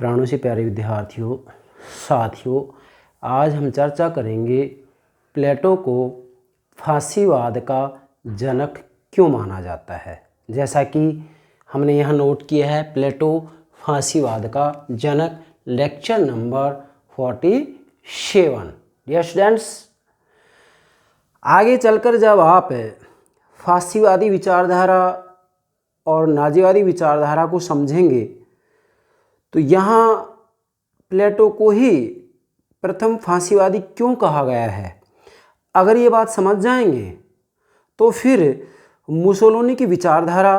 प्राणों से प्यारे विद्यार्थियों, साथियों, आज हम चर्चा करेंगे प्लेटो को फांसीवाद का जनक क्यों माना जाता है। जैसा कि हमने यहाँ नोट किया है, प्लेटो फांसीवाद का जनक, लेक्चर नंबर 47। डियर स्टूडेंट्स, आगे चलकर जब आप फांसीवादी विचारधारा और नाजीवादी विचारधारा को समझेंगे तो यहाँ प्लेटो को ही प्रथम फांसीवादी क्यों कहा गया है, अगर ये बात समझ जाएंगे तो फिर मुसोलिनी की विचारधारा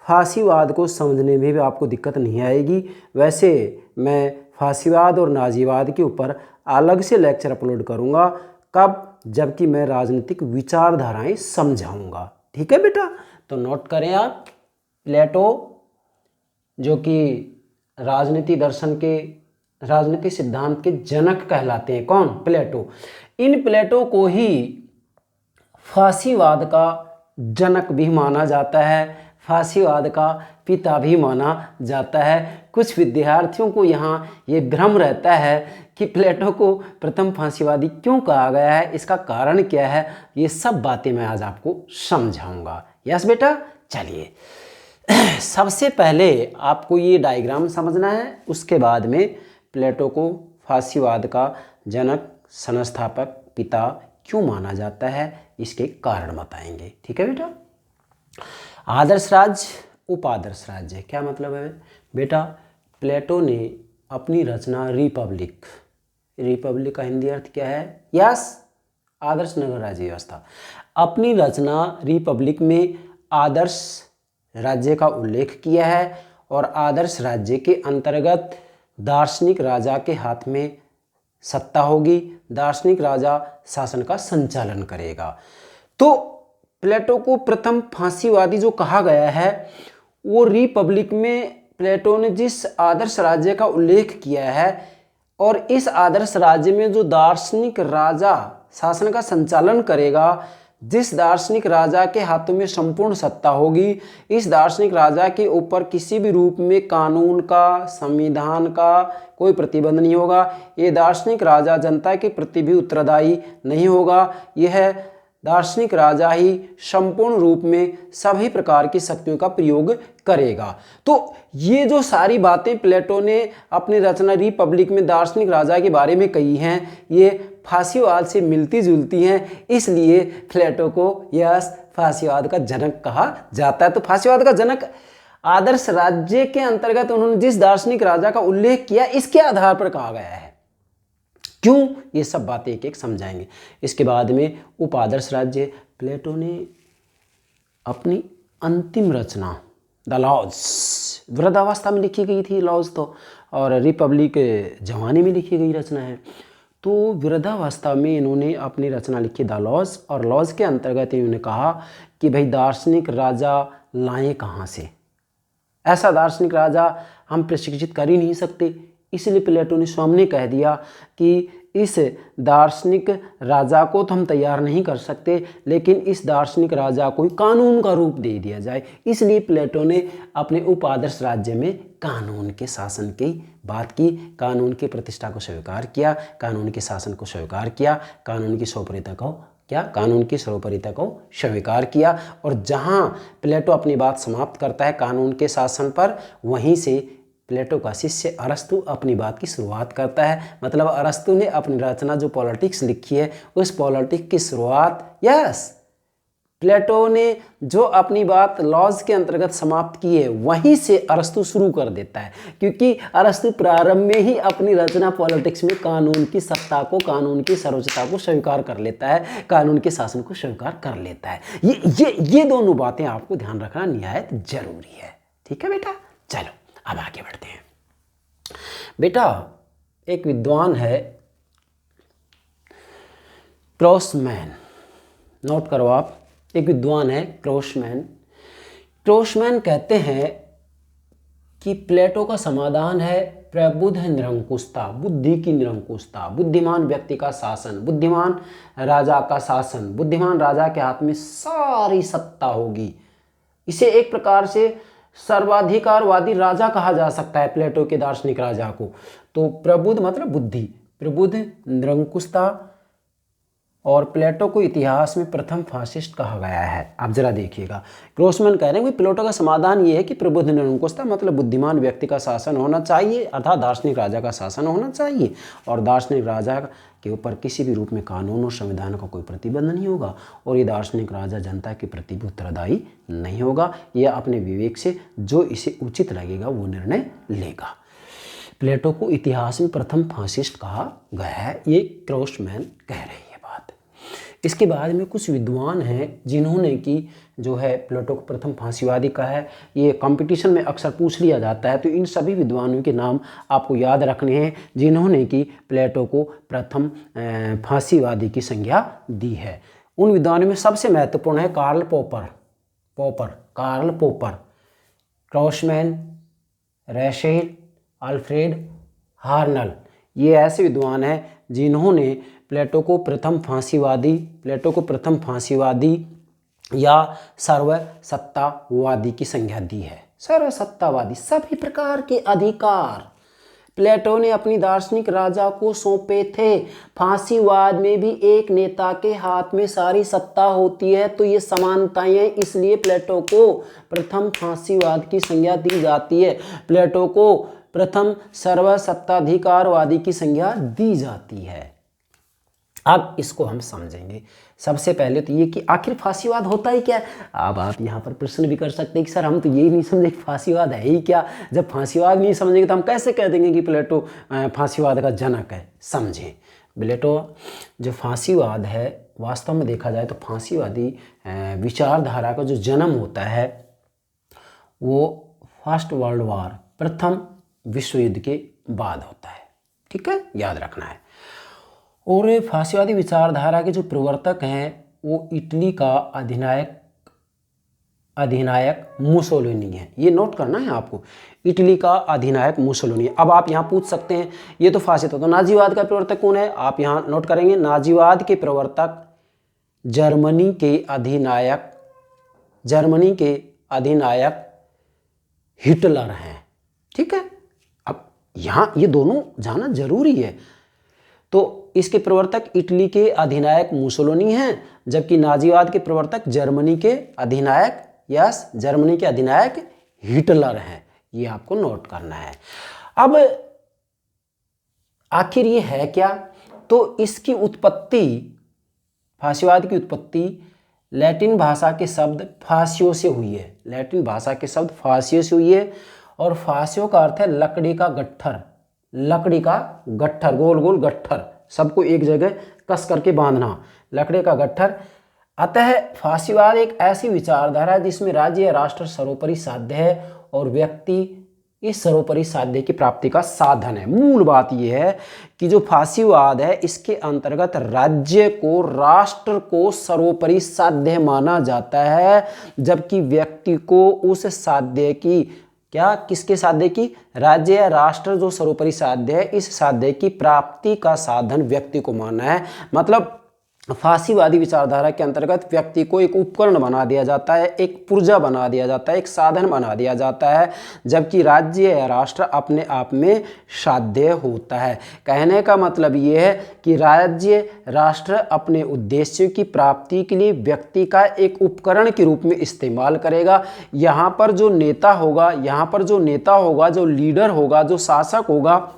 फांसीवाद को समझने में भी आपको दिक्कत नहीं आएगी। वैसे मैं फांसीवाद और नाजीवाद के ऊपर अलग से लेक्चर अपलोड करूँगा, कब? जबकि मैं राजनीतिक विचारधाराएं समझाऊंगा। ठीक है बेटा, तो नोट करें आप, प्लेटो जो कि राजनीति दर्शन के, राजनीति सिद्धांत के जनक कहलाते हैं। कौन? प्लेटो। इन प्लेटो को ही फांसीवाद का जनक भी माना जाता है, फांसीवाद का पिता भी माना जाता है। कुछ विद्यार्थियों को यहाँ ये भ्रम रहता है कि प्लेटो को प्रथम फांसीवादी क्यों कहा गया है, इसका कारण क्या है, ये सब बातें मैं आज आपको समझाऊंगा। यस बेटा, चलिए सबसे पहले आपको ये डायग्राम समझना है, उसके बाद में प्लेटो को फांसीवाद का जनक, संस्थापक, पिता क्यों माना जाता है, इसके कारण बताएंगे। ठीक है बेटा। आदर्श राज्य, उपादर्श राज्य, क्या मतलब है बेटा? प्लेटो ने अपनी रचना रिपब्लिक, रिपब्लिक का हिंदी अर्थ क्या है? यस, आदर्श नगर राज्य व्यवस्था। अपनी रचना रिपब्लिक में आदर्श राज्य का उल्लेख किया है और आदर्श राज्य के अंतर्गत दार्शनिक राजा के हाथ में सत्ता होगी, दार्शनिक राजा शासन का संचालन करेगा। तो प्लेटो को प्रथम फांसीवादी जो कहा गया है, वो रिपब्लिक में प्लेटो ने जिस आदर्श राज्य का उल्लेख किया है और इस आदर्श राज्य में जो दार्शनिक राजा शासन का संचालन करेगा, जिस दार्शनिक राजा के हाथों में संपूर्ण सत्ता होगी, इस दार्शनिक राजा के ऊपर किसी भी रूप में कानून का, संविधान का कोई प्रतिबंध नहीं होगा। ये दार्शनिक राजा जनता के प्रति भी उत्तरदायी नहीं होगा। यह दार्शनिक राजा ही संपूर्ण रूप में सभी प्रकार की शक्तियों का प्रयोग करेगा। तो ये जो सारी बातें प्लेटो ने अपनी रचना रिपब्लिक में दार्शनिक राजा के बारे में कही हैं, ये फांसीवाद से मिलती जुलती हैं, इसलिए प्लेटो को यस फांसीवाद का जनक कहा जाता है। तो फांसीवाद का जनक आदर्श राज्य के अंतर्गत उन्होंने जिस दार्शनिक राजा का उल्लेख किया, इसके आधार पर कहा गया है। क्यों? ये सब बातें एक एक समझाएंगे। इसके बाद में उपादर्श राज्य, प्लेटो ने अपनी अंतिम रचना द लॉज, वृद्धावस्था में लिखी गई थी लॉज तो, और रिपब्लिक जवानी में लिखी गई रचना है। तो वृद्धावस्था में इन्होंने अपनी रचना लिखी द लॉज, और लॉज के अंतर्गत इन्होंने कहा कि भाई दार्शनिक राजा लाएं कहाँ से, ऐसा दार्शनिक राजा हम प्रशिक्षित कर ही नहीं सकते। इसलिए प्लेटो ने सामने कह दिया कि इस दार्शनिक राजा को तो हम तैयार नहीं कर सकते, लेकिन इस दार्शनिक राजा को कानून का रूप दे दिया जाए। इसलिए प्लेटो ने अपने उपादर्श राज्य में कानून के शासन की बात की, कानून की प्रतिष्ठा को स्वीकार किया, कानून के शासन को स्वीकार किया, कानून की सर्वोपरिता को कानून की सर्वोपरिता को स्वीकार किया। और जहाँ प्लेटो अपनी बात समाप्त करता है कानून के शासन पर, वहीं से प्लेटो का शिष्य अरस्तु अपनी बात की शुरुआत करता है। मतलब अरस्तु ने अपनी रचना जो पॉलिटिक्स लिखी है, उस पॉलिटिक्स की शुरुआत यस प्लेटो ने जो अपनी बात लॉज के अंतर्गत समाप्त की है, वहीं से अरस्तु शुरू कर देता है। क्योंकि अरस्तु प्रारंभ में ही अपनी रचना पॉलिटिक्स में कानून की सत्ता को, कानून की सर्वोच्चता को स्वीकार कर लेता है, कानून के शासन को स्वीकार कर लेता है। ये दोनों बातें आपको ध्यान रखना निहायत जरूरी है। ठीक है बेटा, चलो अब आगे बढ़ते हैं। बेटा, एक विद्वान है क्रॉसमैन, नोट करो आप, एक विद्वान है क्रॉसमैन। क्रॉसमैन कहते हैं कि प्लेटो का समाधान है प्रबुद्ध निरंकुशता, बुद्धि की निरंकुशता, बुद्धिमान व्यक्ति का शासन, बुद्धिमान राजा का शासन, बुद्धिमान राजा के हाथ में सारी सत्ता होगी। इसे एक प्रकार से सर्वाधिकारवादी राजा कहा जा सकता है प्लेटो के दार्शनिक राजा को। तो प्रबुद्ध मतलब बुद्धि, प्रबुद्ध, निरंकुशता, और प्लेटो को इतिहास में प्रथम फासिस्ट कहा गया है। आप जरा देखिएगा, ग्रोसमैन कह रहे हैं कि प्लेटो का समाधान ये है कि प्रबुद्ध निरंकुशता मतलब बुद्धिमान व्यक्ति का शासन होना चाहिए, अर्थात दार्शनिक राजा का शासन होना चाहिए, और दार्शनिक राजा के ऊपर किसी भी रूप में कानून और संविधान का कोई प्रतिबंध नहीं होगा, और ये दार्शनिक राजा जनता के प्रति भी उत्तरदायी नहीं होगा, यह अपने विवेक से जो इसे उचित लगेगा वो निर्णय लेगा। प्लेटो को इतिहास में प्रथम फासिस्ट कहा गया है, ये ग्रोसमैन कह रहे हैं। इसके बाद में कुछ विद्वान हैं जिन्होंने कि जो है प्लेटो को प्रथम फांसीवादी कहा है। ये कंपटीशन में अक्सर पूछ लिया जाता है, तो इन सभी विद्वानों के नाम आपको याद रखने हैं जिन्होंने कि प्लेटो को प्रथम फांसीवादी की संज्ञा दी है। उन विद्वानों में सबसे महत्वपूर्ण है कार्ल पोपर, ग्रोसमैन, रसेल, अल्फ्रेड हार्नल। ये ऐसे विद्वान हैं जिन्होंने प्लेटो को प्रथम फांसीवादी या सर्वसत्तावादी की संज्ञा दी है। सर्वसत्तावादी, सभी प्रकार के अधिकार प्लेटो ने अपनी दार्शनिक राजा को सौंपे थे। फांसीवाद में भी एक नेता के हाथ में सारी सत्ता होती है, तो ये समानताएं हैं, इसलिए प्लेटो को प्रथम फांसीवाद की संज्ञा दी जाती है। प्लेटो को प्रथम सर्वसत्ताधिकारवादी की संज्ञा दी जाती है। अब इसको हम समझेंगे। सबसे पहले तो ये कि आखिर फांसीवाद होता ही क्या है। अब आप यहाँ पर प्रश्न भी कर सकते हैं कि सर हम तो यही नहीं समझे कि फांसीवाद है ही क्या। जब फांसीवाद नहीं समझेंगे तो हम कैसे कह देंगे कि प्लेटो फांसीवाद का जनक है। समझें, प्लेटो जो फांसीवाद है, वास्तव में देखा जाए तो फांसीवादी विचारधारा का जो जन्म होता है वो फर्स्ट वर्ल्ड वॉर, प्रथम विश्व युद्ध के बाद होता है। ठीक है, याद रखना है। और फांसीवादी विचारधारा के जो प्रवर्तक हैं वो इटली का अधिनायक मुसोलिनी है। ये नोट करना है आपको, इटली का अधिनायक मुसोलिनी। अब आप यहाँ पूछ सकते हैं ये तो फासिस्ट हो, तो नाजीवाद का प्रवर्तक कौन है। आप यहाँ नोट करेंगे, नाजीवाद के प्रवर्तक जर्मनी के अधिनायक हिटलर हैं। ठीक है, अब यहाँ ये दोनों जाना जरूरी है। तो इसके प्रवर्तक इटली के अधिनायक मुसोलिनी हैं, जबकि नाजीवाद के प्रवर्तक जर्मनी के अधिनायक हिटलर हैं। ये आपको नोट करना है। अब आखिर ये है क्या, तो इसकी उत्पत्ति, फांसीवाद की उत्पत्ति लैटिन भाषा के शब्द फासियो से हुई है। लैटिन भाषा के शब्द फासियो से हुई है, और फासियो का अर्थ है लकड़ी का गट्ठर, गोल गोल गट्ठर, सबको एक जगह कस करके बांधना, लकड़ी का गट्ठर। अतः फांसीवाद एक ऐसी विचारधारा है जिसमें राज्य या राष्ट्र सर्वोपरि साध्य है और व्यक्ति इस सर्वोपरि साध्य की प्राप्ति का साधन है। मूल बात यह है कि जो फांसीवाद है इसके अंतर्गत राज्य को, राष्ट्र को सर्वोपरि साध्य माना जाता है, जबकि व्यक्ति को उस साध्य की, किसके साध्य की, राज्य या राष्ट्र जो सर्वोपरि साध्य है, इस साध्य की प्राप्ति का साधन व्यक्ति को मानना है। मतलब फांसीवादी विचारधारा के अंतर्गत व्यक्ति को एक उपकरण बना दिया जाता है, एक पुर्जा बना दिया जाता है, एक साधन बना दिया जाता है, जबकि राज्य या राष्ट्र अपने आप में साध्य होता है। कहने का मतलब ये है कि राज्य राष्ट्र अपने उद्देश्यों की प्राप्ति के लिए व्यक्ति का एक उपकरण के रूप में इस्तेमाल करेगा। यहाँ पर जो नेता होगा, जो लीडर होगा, जो शासक होगा,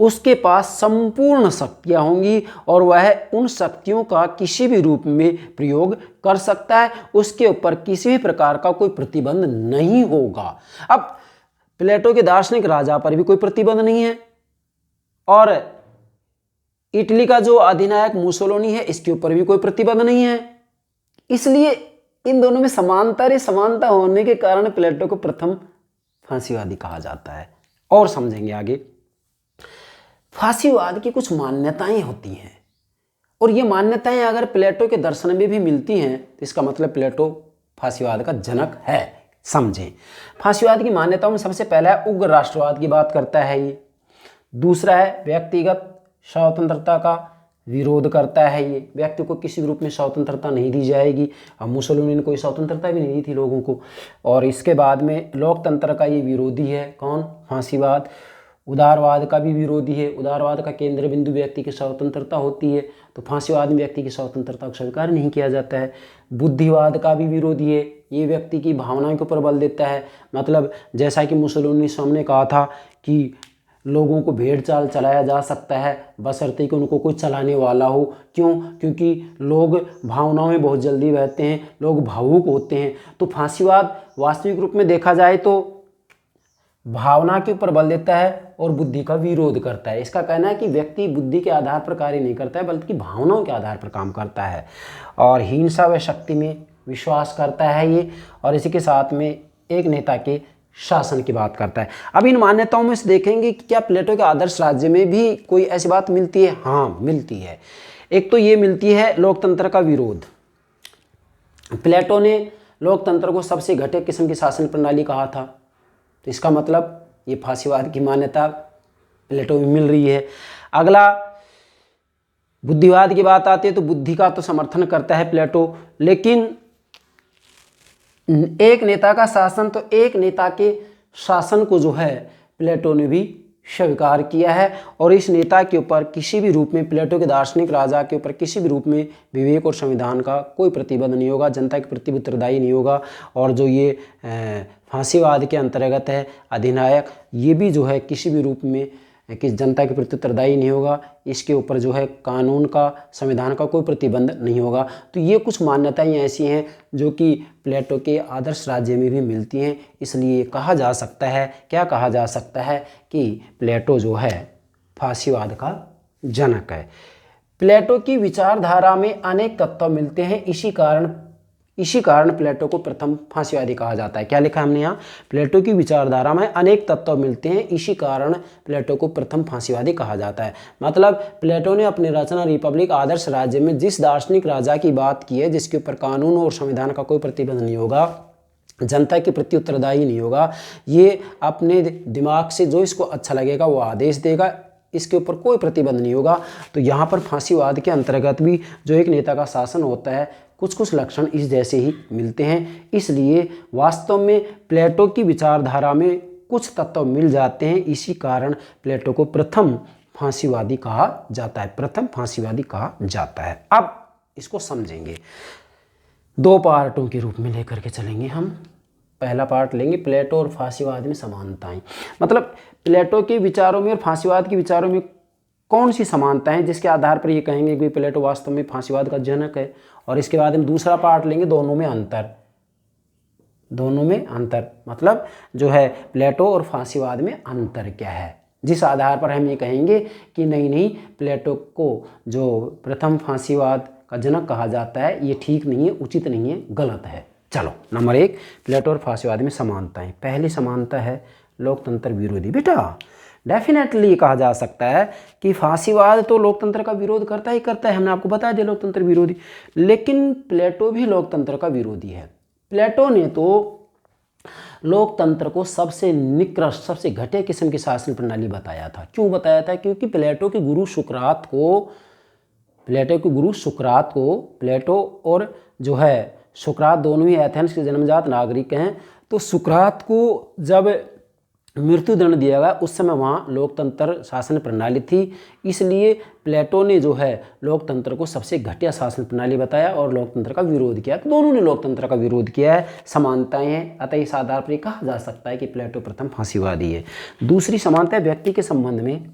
उसके पास संपूर्ण शक्तियां होंगी और वह उन शक्तियों का किसी भी रूप में प्रयोग कर सकता है। उसके ऊपर किसी भी प्रकार का कोई प्रतिबंध नहीं होगा। अब प्लेटो के दार्शनिक राजा पर भी कोई प्रतिबंध नहीं है, और इटली का जो अधिनायक मुसोलिनी है इसके ऊपर भी कोई प्रतिबंध नहीं है। इसलिए इन दोनों में समानता होने के कारण प्लेटो को प्रथम फांसीवादी कहा जाता है। और समझेंगे आगे। फांसीवाद की कुछ मान्यताएं होती हैं, और ये मान्यताएं अगर प्लेटो के दर्शन में भी मिलती हैं तो इसका मतलब प्लेटो फांसीवाद का जनक है। समझें, फांसीवाद की मान्यताओं में सबसे पहला है उग्र राष्ट्रवाद की बात करता है ये। दूसरा है व्यक्तिगत स्वतंत्रता का विरोध करता है। ये व्यक्ति को किसी भी रूप में स्वतंत्रता नहीं दी जाएगी। अब मुसोलिनी ने कोई स्वतंत्रता भी नहीं दी थी लोगों को। और इसके बाद में लोकतंत्र का ये विरोधी है कौन? फांसीवाद। उदारवाद का भी विरोधी है। उदारवाद का केंद्र बिंदु व्यक्ति की स्वतंत्रता होती है, तो फांसीवाद में व्यक्ति की स्वतंत्रता को स्वीकार नहीं किया जाता है। बुद्धिवाद का भी विरोधी है। ये व्यक्ति की भावनाओं के ऊपर बल देता है। मतलब जैसा कि मुसोलिनी ने सामने कहा था कि लोगों को भेड़ चाल चलाया जा सकता है बशर्ते कि उनको कोई चलाने वाला हो। क्यों? क्योंकि लोग भावनाओं में बहुत जल्दी बहते हैं, लोग भावुक होते हैं। तो फांसीवाद वास्तविक रूप में देखा जाए तो भावना के ऊपर बल देता है और बुद्धि का विरोध करता है। इसका कहना है कि व्यक्ति बुद्धि के आधार पर कार्य नहीं करता है बल्कि भावनाओं के आधार पर काम करता है और हिंसा व शक्ति में विश्वास करता है ये। और इसी के साथ में एक नेता के शासन की बात करता है। अब इन मान्यताओं में से देखेंगे कि क्या प्लेटो के आदर्श राज्य में भी कोई ऐसी बात मिलती है? हाँ, मिलती है। एक तो ये मिलती है लोकतंत्र का विरोध। प्लेटो ने लोकतंत्र को सबसे घटिया किस्म की शासन प्रणाली कहा था, तो इसका मतलब ये फांसीवाद की मान्यता प्लेटो में मिल रही है। अगला बुद्धिवाद की बात आती है तो बुद्धि का तो समर्थन करता है प्लेटो, लेकिन एक नेता का शासन, तो एक नेता के शासन को जो है प्लेटो ने भी स्वीकार किया है। और इस नेता के ऊपर किसी भी रूप में, प्लेटो के दार्शनिक राजा के ऊपर किसी भी रूप में विवेक और संविधान का कोई प्रतिबंध नहीं होगा, जनता के प्रति उत्तरदायी नहीं होगा। और जो ये फांसीवाद के अंतर्गत है अधिनायक, ये भी जो है किसी भी रूप में कि जनता के प्रति उत्तरदायी नहीं होगा। इसके ऊपर जो है कानून का, संविधान का कोई प्रतिबंध नहीं होगा। तो ये कुछ मान्यताएं ऐसी हैं जो कि प्लेटो के आदर्श राज्य में भी मिलती हैं। इसलिए कहा जा सकता है, क्या कहा जा सकता है कि प्लेटो जो है फांसीवाद का जनक है। प्लेटो की विचारधारा में अनेक तत्व मिलते हैं, इसी कारण प्लेटो को प्रथम फांसीवादी कहा जाता है। क्या लिखा है हमने यहाँ? प्लेटो की विचारधारा में अनेक तत्व मिलते हैं, इसी कारण प्लेटो को प्रथम फांसीवादी कहा जाता है। मतलब प्लेटो ने अपनी रचना रिपब्लिक आदर्श राज्य में जिस दार्शनिक राजा की बात की है, जिसके ऊपर कानून और संविधान का कोई प्रतिबंध नहीं होगा, जनता के प्रति उत्तरदायी नहीं होगा, ये अपने दिमाग से जो इसको अच्छा लगेगा वो आदेश देगा, इसके ऊपर कोई प्रतिबंध नहीं होगा। तो यहाँ पर फांसीवाद के अंतर्गत भी जो एक नेता का शासन होता है, कुछ लक्षण इस जैसे ही मिलते हैं। इसलिए वास्तव में प्लेटो की विचारधारा में कुछ तत्व मिल जाते हैं, इसी कारण प्लेटो को प्रथम फांसीवादी कहा जाता है, प्रथम फांसीवादी कहा जाता है। अब इसको समझेंगे, दो पार्टों के रूप में लेकर के चलेंगे हम। पहला पार्ट लेंगे प्लेटो और फांसीवाद में समानताएं। मतलब प्लेटो के विचारों में और फांसीवाद के विचारों में कौन सी समानताएं जिसके आधार पर ये कहेंगे कि प्लेटो वास्तव में फांसीवाद का जनक है। और इसके बाद हम दूसरा पार्ट लेंगे दोनों में अंतर, दोनों में अंतर मतलब जो है प्लेटो और फांसीवाद में अंतर क्या है, जिस आधार पर हम ये कहेंगे कि नहीं प्लेटो को जो प्रथम फांसीवाद का जनक कहा जाता है ये ठीक नहीं है, उचित नहीं है, गलत है। चलो नंबर 1, प्लेटो और फांसीवाद में समानताएं। पहली समानता है लोकतंत्र विरोधी। बेटा डेफिनेटली कहा जा सकता है कि फांसीवाद तो लोकतंत्र का विरोध करता ही करता है, हमने आपको बता दिया लोकतंत्र विरोधी, लेकिन प्लेटो भी लोकतंत्र का विरोधी है। प्लेटो ने तो लोकतंत्र को सबसे निकृष्ट, सबसे घटिया किस्म की शासन प्रणाली बताया था। क्यों बताया था? क्योंकि प्लेटो के गुरु सुकरात को प्लेटो और जो है सुकरात दोनों ही एथेंस के जन्मजात नागरिक हैं। तो सुकरात को जब मृत्युदंड दिया गया उस समय वहाँ लोकतंत्र शासन प्रणाली थी, इसलिए प्लेटो ने जो है लोकतंत्र को सबसे घटिया शासन प्रणाली बताया और लोकतंत्र का विरोध किया। तो दोनों ने लोकतंत्र का विरोध किया है, समानताएं हैं। अतः इस आधार पर कहा जा सकता है कि प्लेटो प्रथम फांसीवादी है। दूसरी समानता है व्यक्ति के संबंध में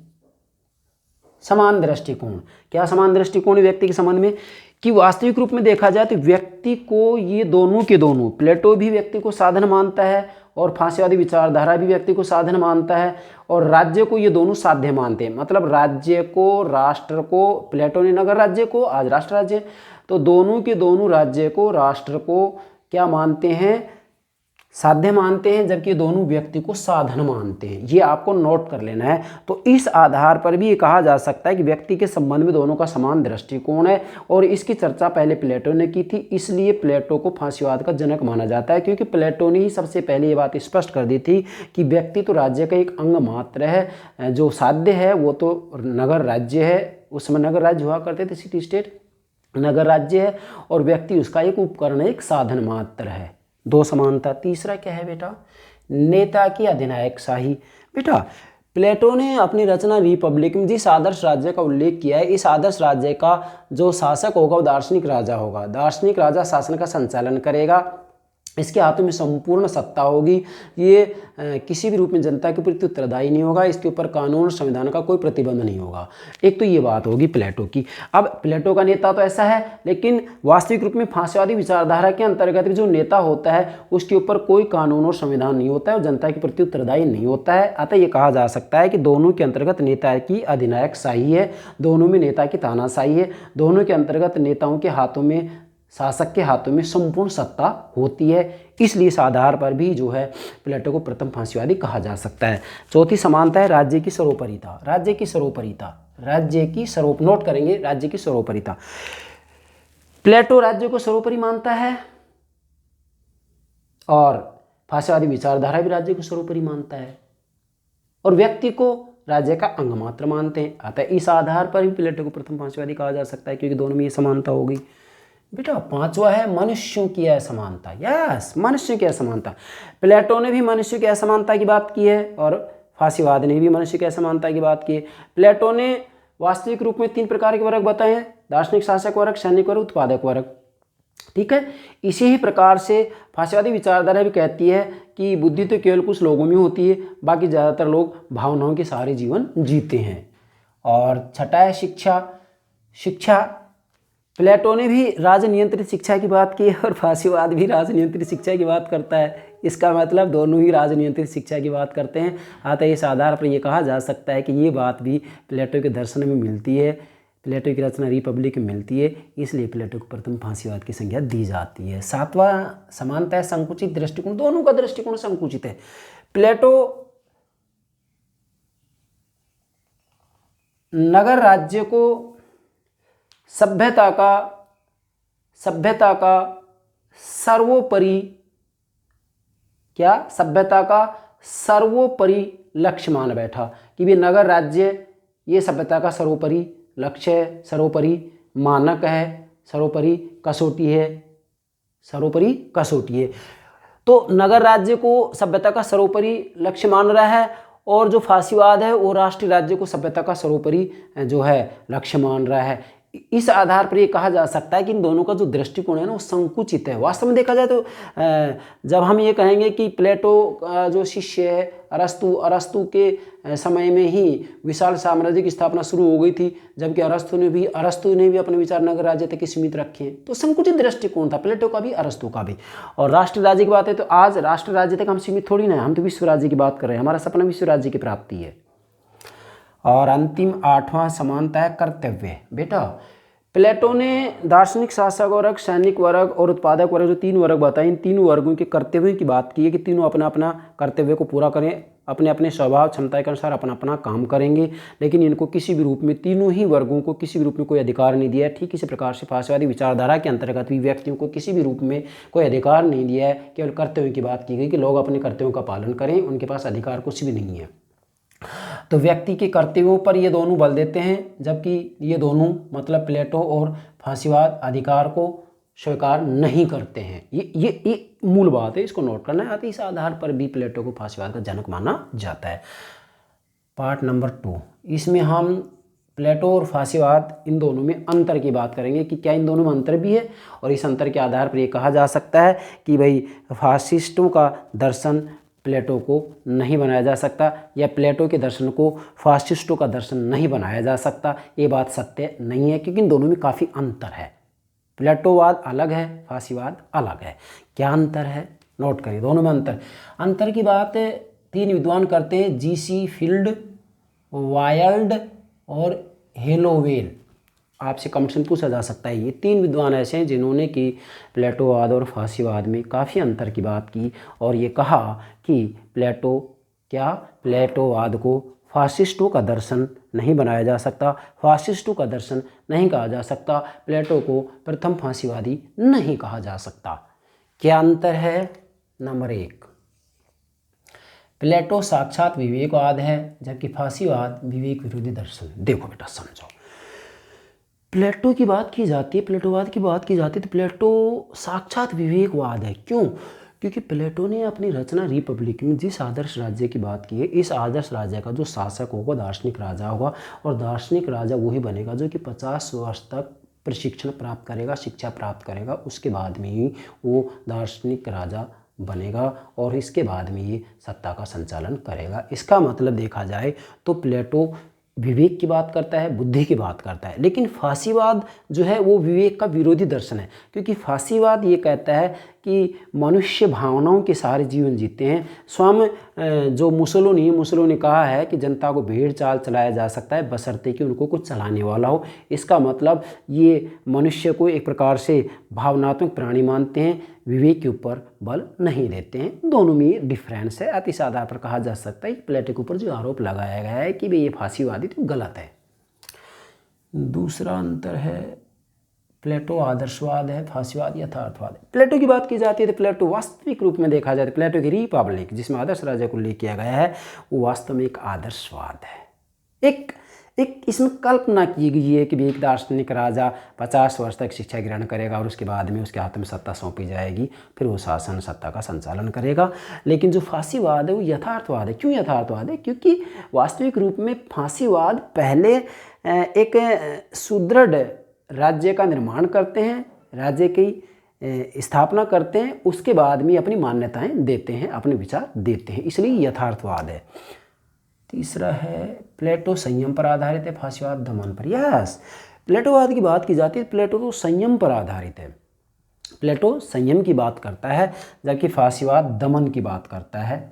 समान दृष्टिकोण। क्या समान दृष्टिकोण है व्यक्ति के संबंध में? कि वास्तविक रूप में देखा जाए तो व्यक्ति को ये दोनों के दोनों, प्लेटो भी व्यक्ति को साधन मानता है और फांसीवादी विचारधारा भी व्यक्ति को साधन मानता है, और राज्य को ये दोनों साध्य मानते हैं। मतलब राज्य को, राष्ट्र को, प्लेटो ने नगर राज्य को, आज राष्ट्र राज्य, तो दोनों के दोनों राज्य को, राष्ट्र को क्या मानते हैं? साध्य मानते हैं, जबकि दोनों व्यक्ति को साधन मानते हैं। ये आपको नोट कर लेना है। तो इस आधार पर भी ये कहा जा सकता है कि व्यक्ति के संबंध में दोनों का समान दृष्टिकोण है, और इसकी चर्चा पहले प्लेटो ने की थी, इसलिए प्लेटो को फांसीवाद का जनक माना जाता है। क्योंकि प्लेटो ने ही सबसे पहले ये बात स्पष्ट कर दी थी कि व्यक्ति तो राज्य का एक अंग मात्र है, जो साध्य है वो तो नगर राज्य है, उस समय नगर राज्य हुआ करते थे, सिटी स्टेट नगर राज्य है, और व्यक्ति उसका एक उपकरण है, एक साधन मात्र है। दो समानता। तीसरा क्या है बेटा, नेता की अधिनायक शाही। बेटा प्लेटो ने अपनी रचना रिपब्लिक में जिस आदर्श राज्य का उल्लेख किया है, इस आदर्श राज्य का जो शासक होगा वो दार्शनिक राजा होगा। दार्शनिक राजा शासन का संचालन करेगा, इसके हाथों में संपूर्ण सत्ता होगी, ये किसी भी रूप में जनता के प्रति उत्तरदायी नहीं होगा, इसके ऊपर कानून और संविधान का कोई प्रतिबंध नहीं होगा। एक तो ये बात होगी प्लेटो की। अब प्लेटो का नेता तो ऐसा है, लेकिन वास्तविक रूप में फांसीवादी विचारधारा के अंतर्गत जो नेता होता है उसके ऊपर कोई कानून और संविधान नहीं होता है और जनता के प्रति उत्तरदायी नहीं होता है। अतः ये कहा जा सकता है कि दोनों के अंतर्गत नेता की अधिनायक शाही है, दोनों में नेता की तानाशाही है, दोनों के अंतर्गत नेताओं के हाथों में, शासक के हाथों में संपूर्ण सत्ता होती है। इसलिए इस आधार पर भी जो है प्लेटो को प्रथम फांसीवादी कहा जा सकता है। चौथी समानता है राज्य की सर्वोपरिता। राज्य की सर्वोपरिता, राज्य की नोट करेंगे, राज्य की सर्वोपरिता। प्लेटो राज्य को सर्वोपरि मानता है और फांसीवादी विचारधारा भी राज्य को सर्वोपरि मानता है, और व्यक्ति को राज्य का अंग मात्र मानते हैं। अतः इस आधार पर भी प्लेटो को प्रथम फांसीवादी कहा जा सकता है, क्योंकि दोनों में ये समानता होगी। बेटा पांचवा है मनुष्यों की असमानता। यस, मनुष्य की असमानता। प्लेटो ने भी मनुष्य की असमानता की बात की है और फांसीवाद ने भी मनुष्य की असमानता की बात की है। प्लेटो ने वास्तविक रूप में 3 प्रकार के वर्ग बताए हैं, दार्शनिक, शासक वर्ग, सैनिक वर्ग, उत्पादक वर्ग। ठीक है, इसी ही प्रकार से फांसीवादी विचारधारा भी कहती है कि बुद्धि तो केवल कुछ लोगों में होती है, बाकी ज़्यादातर लोग भावनाओं के सहारे जीवन जीते हैं। और छठा है शिक्षा। शिक्षा, प्लेटो ने भी राजनियंत्रित शिक्षा की बात की है और फांसीवाद भी राजनियंत्रित शिक्षा की बात करता है। इसका मतलब दोनों ही राजनियंत्रित शिक्षा की बात करते हैं। अतः इस आधार पर यह कहा जा सकता है कि ये बात भी प्लेटो के दर्शन में मिलती है, प्लेटो की रचना रिपब्लिक में मिलती है, इसलिए प्लेटो को प्रथम फांसीवाद की संज्ञा दी जाती है। सातवां समानता है संकुचित दृष्टिकोण। दोनों का दृष्टिकोण संकुचित है। प्लेटो नगर राज्य को सभ्यता का सर्वोपरि लक्ष्य मान बैठा कि भी नगर राज्य ये सभ्यता का सर्वोपरि लक्ष्य है, सर्वोपरि मानक है, सर्वोपरि कसौटी है। तो नगर राज्य को सभ्यता का सर्वोपरि लक्ष्य मान रहा है, और जो फांसीवाद है वो राष्ट्रीय राज्य को सभ्यता का सर्वोपरि जो है लक्ष्य मान रहा है। इस आधार पर ये कहा जा सकता है कि इन दोनों का जो दृष्टिकोण है ना वो संकुचित है। वास्तव में देखा जाए तो जब हम ये कहेंगे कि प्लेटो का जो शिष्य है अरस्तु के समय में ही विशाल साम्राज्य की स्थापना शुरू हो गई थी, जबकि अरस्तु ने भी अपने विचार नगर राज्य तक सीमित रखे हैं। तो संकुचित दृष्टिकोण था प्लेटो का भी, अरस्तु का भी। और राष्ट्र राज्य की बात है तो आज राष्ट्र राज्य तक हम सीमित थोड़ी ना है, हम तो विश्व राज्य की बात कर रहे हैं। हमारा सपना विश्व राज्य की प्राप्ति है। और अंतिम आठवां समानता है कर्तव्य। बेटा प्लेटो ने दार्शनिक, शासक वर्ग, सैनिक वर्ग और उत्पादक वर्ग जो 3 वर्ग बताए, इन 3 वर्गों के कर्तव्यों की बात की है कि तीनों अपना अपना कर्तव्य को पूरा करें, अपने अपने स्वभाव क्षमता के अनुसार अपना अपना काम करेंगे, लेकिन इनको किसी भी रूप में, तीनों ही वर्गों को किसी भी रूप में कोई अधिकार नहीं दिया है। ठीक इसी प्रकार से फांसीवादी विचारधारा के अंतर्गत भी व्यक्तियों को किसी भी रूप में कोई अधिकार नहीं दिया है, केवल कर्तव्य की बात की गई कि लोग अपने कर्तव्यों का पालन करें, उनके पास अधिकार कुछ भी नहीं है। तो व्यक्ति के कर्तव्यों पर ये दोनों बल देते हैं, जबकि ये दोनों मतलब प्लेटो और फांसीवाद अधिकार को स्वीकार नहीं करते हैं। ये मूल बात है, इसको नोट करना है। इस आधार पर भी प्लेटो को फांसीवाद का जनक माना जाता है। पार्ट नंबर 2, इसमें हम प्लेटो और फांसीवाद इन दोनों में अंतर की बात करेंगे कि क्या इन दोनों में अंतर भी है, और इस अंतर के आधार पर ये कहा जा सकता है कि भाई फासिस्टों का दर्शन प्लेटो को नहीं बनाया जा सकता, या प्लेटो के दर्शन को फासिस्टों का दर्शन नहीं बनाया जा सकता। ये बात सत्य नहीं है, क्योंकि इन दोनों में काफ़ी अंतर है। प्लेटोवाद अलग है, फांसीवाद अलग है। क्या अंतर है, नोट करिए। दोनों में अंतर की बात 3 विद्वान करते हैं, जीसी फील्ड, वाइल्ड और हेलोवेल। आपसे कंपटीशन पूछा जा सकता है। ये 3 विद्वान ऐसे हैं जिन्होंने कि प्लेटोवाद और फांसीवाद में काफ़ी अंतर की बात की, और ये कहा कि प्लेटोवाद को फासिस्टों का दर्शन नहीं बनाया जा सकता, फासिस्टों का दर्शन नहीं कहा जा सकता, प्लेटो को प्रथम फांसीवादी नहीं कहा जा सकता। क्या अंतर है? नंबर 1, प्लेटो साक्षात विवेकवाद है, जबकि फांसीवाद विवेक विरोधी दर्शन। देखो बेटा समझो, प्लेटो की बात की जाती है, प्लेटोवाद की बात की जाती है तो प्लेटो साक्षात विवेकवाद है। क्यों? क्योंकि प्लेटो ने अपनी रचना रिपब्लिक में जिस आदर्श राज्य की बात की है, इस आदर्श राज्य का जो शासक होगा दार्शनिक राजा होगा, और दार्शनिक राजा वही बनेगा जो कि 50 वर्ष तक प्रशिक्षण प्राप्त करेगा, शिक्षा प्राप्त करेगा, उसके बाद में ही वो दार्शनिक राजा बनेगा और इसके बाद में ये सत्ता का संचालन करेगा। इसका मतलब देखा जाए तो प्लेटो विवेक की बात करता है, बुद्धि की बात करता है, लेकिन फासीवाद जो है वो विवेक का विरोधी दर्शन है। क्योंकि फासीवाद ये कहता है कि मनुष्य भावनाओं के सहारे जीवन जीते हैं। स्वयं जो मुसोलिनी ने कहा है कि जनता को भेड़ चाल चलाया जा सकता है बशर्ते कि उनको कुछ चलाने वाला हो। इसका मतलब ये मनुष्य को एक प्रकार से भावनात्मक प्राणी मानते हैं, विवेक के ऊपर बल नहीं देते हैं। दोनों में डिफरेंस है। अति आधार पर कहा जा सकता है कि प्लेटो के ऊपर जो आरोप लगाया गया है कि भाई ये फासीवादी तो गलत है। दूसरा अंतर है प्लेटो आदर्शवाद है, फासीवाद यथार्थवाद है। प्लेटो की बात की जाती है तो प्लेटो वास्तविक रूप में देखा जाए तो प्लेटो की रिपब्लिक जिसमें आदर्श राज्य को उल्लेख किया गया है वो वास्तव में एक आदर्शवाद है। एक इसमें कल्पना की गई है कि भी एक दार्शनिक राजा 50 वर्ष तक शिक्षा ग्रहण करेगा और उसके बाद में उसके हाथ में सत्ता सौंपी जाएगी, फिर वो शासन सत्ता का संचालन करेगा। लेकिन जो फांसीवाद है वो यथार्थवाद है। क्यों यथार्थवाद है? क्योंकि वास्तविक रूप में फांसीवाद पहले एक सुदृढ़ राज्य का निर्माण करते हैं, राज्य की स्थापना करते हैं, उसके बाद में अपनी मान्यताएं देते हैं, अपने विचार देते हैं, इसलिए यथार्थवाद है। तीसरा है प्लेटो संयम पर आधारित है, फासीवाद दमन पर। यस, प्लेटोवाद की बात की जाती है, प्लेटो तो संयम पर आधारित है। प्लेटो संयम की बात करता है जबकि फासीवाद दमन की बात करता है,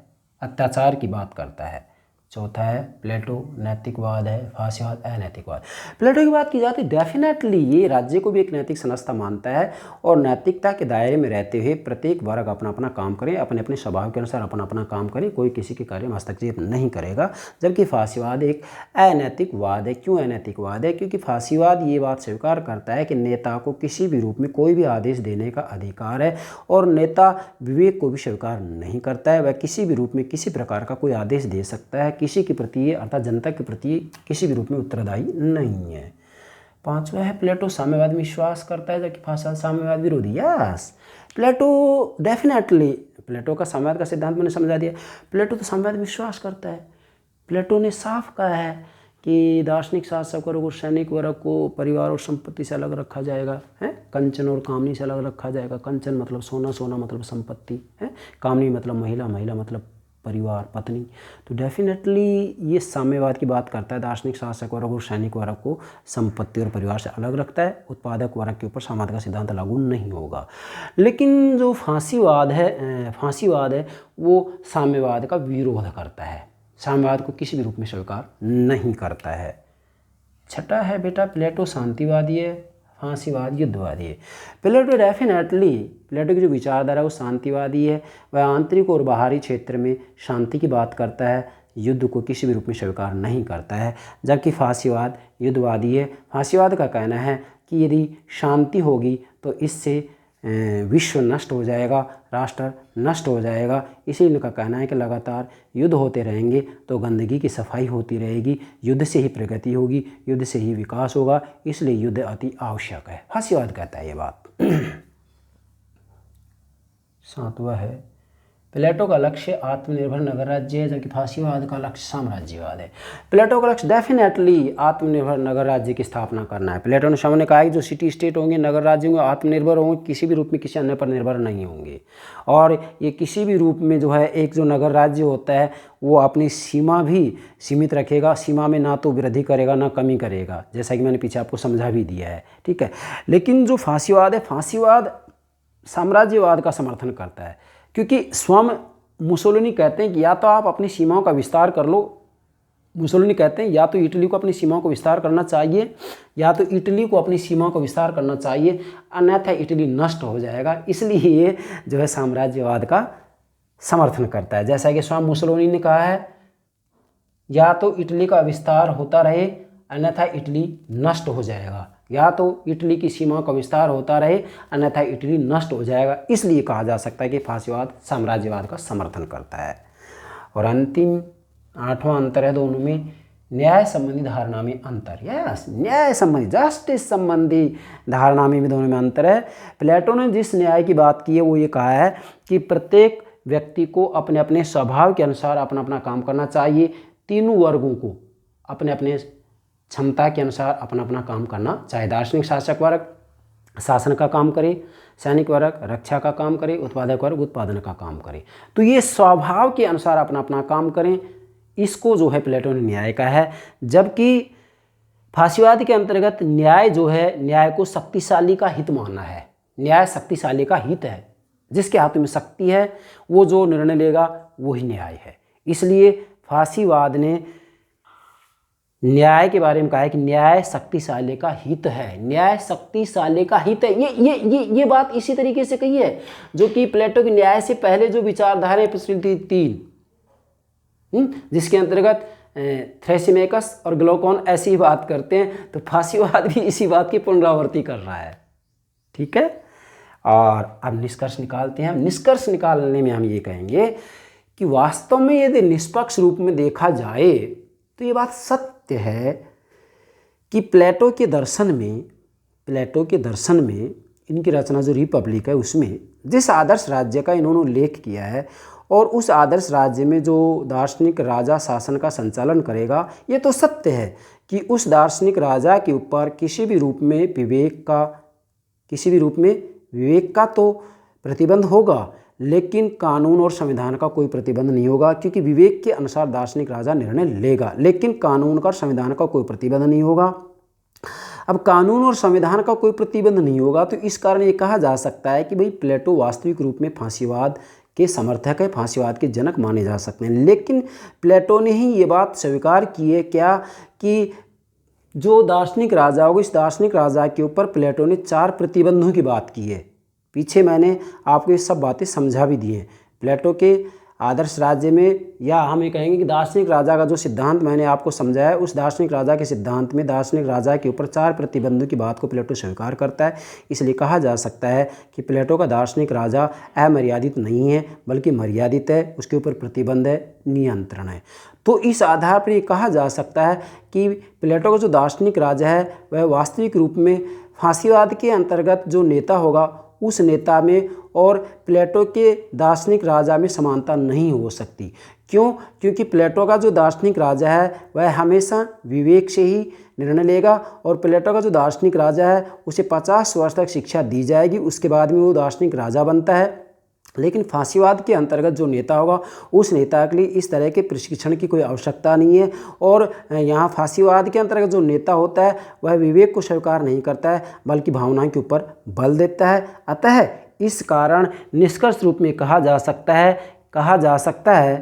अत्याचार की बात करता है। चौथा है प्लेटो नैतिकवाद है, फासीवाद अनैतिकवाद। प्लेटो की बात की जाती है डेफिनेटली ये राज्य को भी एक नैतिक संस्था मानता है और नैतिकता के दायरे में रहते हुए प्रत्येक वर्ग अपना अपना काम करें, अपने अपने स्वभाव के अनुसार अपना अपना काम करें, कोई किसी के कार्य में हस्तक्षेप नहीं करेगा। जबकि फासीवाद एक अनैतिकवाद है। क्यों अनैतिकवाद है? क्योंकि फासीवाद ये बात स्वीकार करता है कि नेता को किसी भी रूप में कोई भी आदेश देने का अधिकार है और नेता विवेक को भी स्वीकार नहीं करता है। वह किसी भी रूप में किसी प्रकार का कोई आदेश दे सकता है, किसी के प्रति अर्थात जनता के प्रति किसी भी रूप में उत्तरदायी नहीं है। पांचवा है प्लेटो साम्यवाद में विश्वास करता है जबकि फासीवाद साम्यवाद विरोधी। यस, प्लेटो डेफिनेटली प्लेटो का साम्यवाद का सिद्धांत मैंने समझा दिया। प्लेटो तो साम्यवाद में विश्वास करता है। प्लेटो ने साफ कहा है कि दार्शनिक शासक वर्ग और सैनिक वर्ग को परिवार और संपत्ति से अलग रखा जाएगा, है कंचन और कामनी से अलग रखा जाएगा। कंचन मतलब सोना, सोना मतलब संपत्ति, है कामनी मतलब महिला, महिला मतलब परिवार, पत्नी। तो डेफिनेटली ये साम्यवाद की बात करता है, दार्शनिक शासक वर्ग और सैनिक वर्ग को संपत्ति और परिवार से अलग रखता है। उत्पादक वर्ग के ऊपर साम्यवाद का सिद्धांत लागू नहीं होगा। लेकिन जो फांसीवाद है वो साम्यवाद का विरोध करता है, साम्यवाद को किसी भी रूप में स्वीकार नहीं करता है। छठा है बेटा प्लेटो शांतिवादी है, फांसीवाद युद्धवादी है। प्लेटो डेफिनेटली प्लेटो की जो विचारधारा है वो शांतिवादी है। वह आंतरिक और बाहरी क्षेत्र में शांति की बात करता है, युद्ध को किसी भी रूप में स्वीकार नहीं करता है। जबकि फांसीवाद युद्धवादी है। फांसीवाद का कहना है कि यदि शांति होगी तो इससे विश्व नष्ट हो जाएगा, राष्ट्र नष्ट हो जाएगा। इसीलिए उनका कहना है कि लगातार युद्ध होते रहेंगे तो गंदगी की सफाई होती रहेगी, युद्ध से ही प्रगति होगी, युद्ध से ही विकास होगा, इसलिए युद्ध अति आवश्यक है। फांसीवाद कहता है ये बात। सातवां है प्लेटो का लक्ष्य आत्मनिर्भर नगर राज्य है जबकि फांसीवाद का लक्ष्य साम्राज्यवाद है। प्लेटो का लक्ष्य डेफिनेटली आत्मनिर्भर नगर राज्य की स्थापना करना है। प्लेटो ने सामने कहा है कि जो सिटी स्टेट होंगे, नगर राज्य होंगे, आत्मनिर्भर होंगे, किसी भी रूप में किसी अन्य पर निर्भर नहीं होंगे। और ये किसी भी रूप में जो है एक जो नगर राज्य होता है वो अपनी सीमा भी सीमित रखेगा, सीमा में ना तो वृद्धि करेगा ना कमी करेगा, जैसा कि मैंने पीछे आपको समझा भी दिया है, ठीक है। लेकिन जो फांसीवाद है, फांसीवाद साम्राज्यवाद का समर्थन करता है। क्योंकि स्वयं मुसोलिनी कहते हैं कि या तो आप अपनी सीमाओं का विस्तार कर लो, मुसोलिनी कहते हैं या तो इटली को अपनी सीमाओं को विस्तार करना चाहिए, या तो इटली को अपनी सीमाओं को विस्तार करना चाहिए, अन्यथा इटली नष्ट हो जाएगा। इसलिए ये जो है साम्राज्यवाद का समर्थन करता है। जैसा कि स्वयं मुसोलिनी ने कहा है, या तो इटली का विस्तार होता रहे अन्यथा इटली नष्ट हो जाएगा, या तो इटली की सीमा का विस्तार होता रहे अन्यथा इटली नष्ट हो जाएगा। इसलिए कहा जा सकता है कि फांसीवाद साम्राज्यवाद का समर्थन करता है। और अंतिम आठवां अंतर है दोनों में न्याय संबंधी धारणा में अंतर। यस, न्याय संबंधी, जस्टिस संबंधी धारणा में भी दोनों में अंतर है। प्लेटो ने जिस न्याय की बात की है वो ये कहा है कि प्रत्येक व्यक्ति को अपने अपने स्वभाव के अनुसार अपना अपना काम करना चाहिए। तीनों वर्गों को अपने अपने क्षमता के अनुसार अपना अपना काम करना चाहिए। दार्शनिक शासक वर्ग शासन का काम करे, सैनिक वर्ग रक्षा का काम करे, उत्पादक वर्ग उत्पादन का काम करे। तो ये स्वभाव के अनुसार अपना अपना काम करें, इसको जो है प्लेटो ने न्याय कहा है। जबकि फासीवाद के अंतर्गत न्याय जो है, न्याय को शक्तिशाली का हित माना है। न्याय शक्तिशाली का हित है, जिसके हाथ में शक्ति है वो जो निर्णय लेगा वही न्याय है। इसलिए फासीवाद ने न्याय के बारे में कहा है कि न्याय शक्तिशाली का हित है। न्याय शक्तिशाली का हित है। ये बात इसी तरीके से कही है जो कि प्लेटो के न्याय से पहले जो विचारधाराएं प्रचलित थी तीन, जिसके अंतर्गत थ्रेसिमेकस और ग्लूकोन ऐसी बात करते हैं, तो फासीवाद भी इसी बात की पुनरावृत्ति कर रहा है। ठीक है, और अब निष्कर्ष निकालते हैं। निष्कर्ष निकालने में हम ये कहेंगे कि वास्तव में यदि निष्पक्ष रूप में देखा जाए तो ये बात सत्य है कि प्लेटो के दर्शन में इनकी रचना जो रिपब्लिक है उसमें जिस आदर्श राज्य का इन्होंने उल्लेख किया है और उस आदर्श राज्य में जो दार्शनिक राजा शासन का संचालन करेगा, ये तो सत्य है कि उस दार्शनिक राजा के ऊपर किसी भी रूप में विवेक का तो प्रतिबंध होगा, लेकिन कानून और संविधान का कोई प्रतिबंध नहीं होगा। क्योंकि विवेक के अनुसार दार्शनिक राजा निर्णय लेगा, लेकिन कानून का और संविधान का कोई प्रतिबंध नहीं होगा। अब कानून और संविधान का कोई प्रतिबंध नहीं होगा तो इस कारण ये कहा जा सकता है कि भाई प्लेटो वास्तविक रूप में फांसीवाद के समर्थक है, फांसीवाद के जनक माने जा सकते हैं। लेकिन प्लेटो ने ही ये बात स्वीकार की है क्या कि जो दार्शनिक राजा होगा, इस दार्शनिक राजा के ऊपर प्लेटो ने 4 प्रतिबंधों की बात की है। पीछे मैंने आपको ये सब बातें समझा भी दी हैं। प्लेटो के आदर्श राज्य में, या हम ये कहेंगे कि दार्शनिक राजा का जो सिद्धांत मैंने आपको समझाया है, उस दार्शनिक राजा के सिद्धांत में दार्शनिक राजा के ऊपर 4 प्रतिबंधों की बात को प्लेटो स्वीकार करता है। इसलिए कहा जा सकता है कि प्लेटो का दार्शनिक राजा अमर्यादित नहीं है बल्कि मर्यादित है, उसके ऊपर प्रतिबंध है, नियंत्रण है। तो इस आधार पर ये कहा जा सकता है कि प्लेटो का जो दार्शनिक राजा है वह वास्तविक रूप में फांसीवाद के अंतर्गत जो नेता होगा उस नेता में और प्लेटो के दार्शनिक राजा में समानता नहीं हो सकती। क्यों? क्योंकि प्लेटो का जो दार्शनिक राजा है वह हमेशा विवेक से ही निर्णय लेगा और प्लेटो का जो दार्शनिक राजा है उसे 50 वर्ष तक शिक्षा दी जाएगी, उसके बाद में वो दार्शनिक राजा बनता है। लेकिन फांसीवाद के अंतर्गत जो नेता होगा उस नेता के लिए इस तरह के प्रशिक्षण की कोई आवश्यकता नहीं है। और यहाँ फांसीवाद के अंतर्गत जो नेता होता है वह विवेक को स्वीकार नहीं करता है बल्कि भावनाओं के ऊपर बल देता है। अतः इस कारण निष्कर्ष रूप में कहा जा सकता है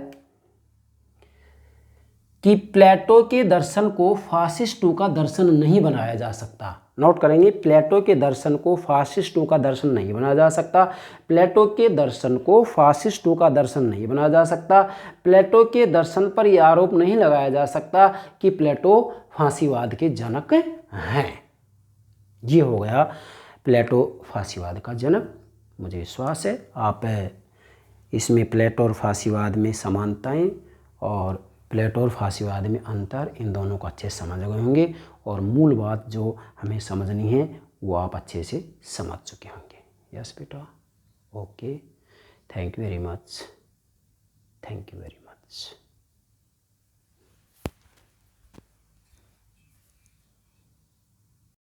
कि प्लेटो के दर्शन को फासिस्टों का दर्शन नहीं बनाया जा सकता। नोट करेंगे, प्लेटो के दर्शन को फासिस्टों का दर्शन नहीं बनाया जा सकता। प्लेटो के दर्शन को फासिस्टों का दर्शन नहीं बनाया जा सकता। प्लेटो के दर्शन पर यह आरोप नहीं लगाया जा सकता कि प्लेटो फांसीवाद के जनक हैं। ये हो गया प्लेटो फांसीवाद का जनक। मुझे विश्वास है आप इसमें प्लेटो और फांसीवाद में समानताएं और प्लेटो और फांसीवाद में अंतर, इन दोनों को अच्छे से समझ गए होंगे और मूल बात जो हमें समझनी है वो आप अच्छे से समझ चुके होंगे। यस बेटा, okay, thank you very much.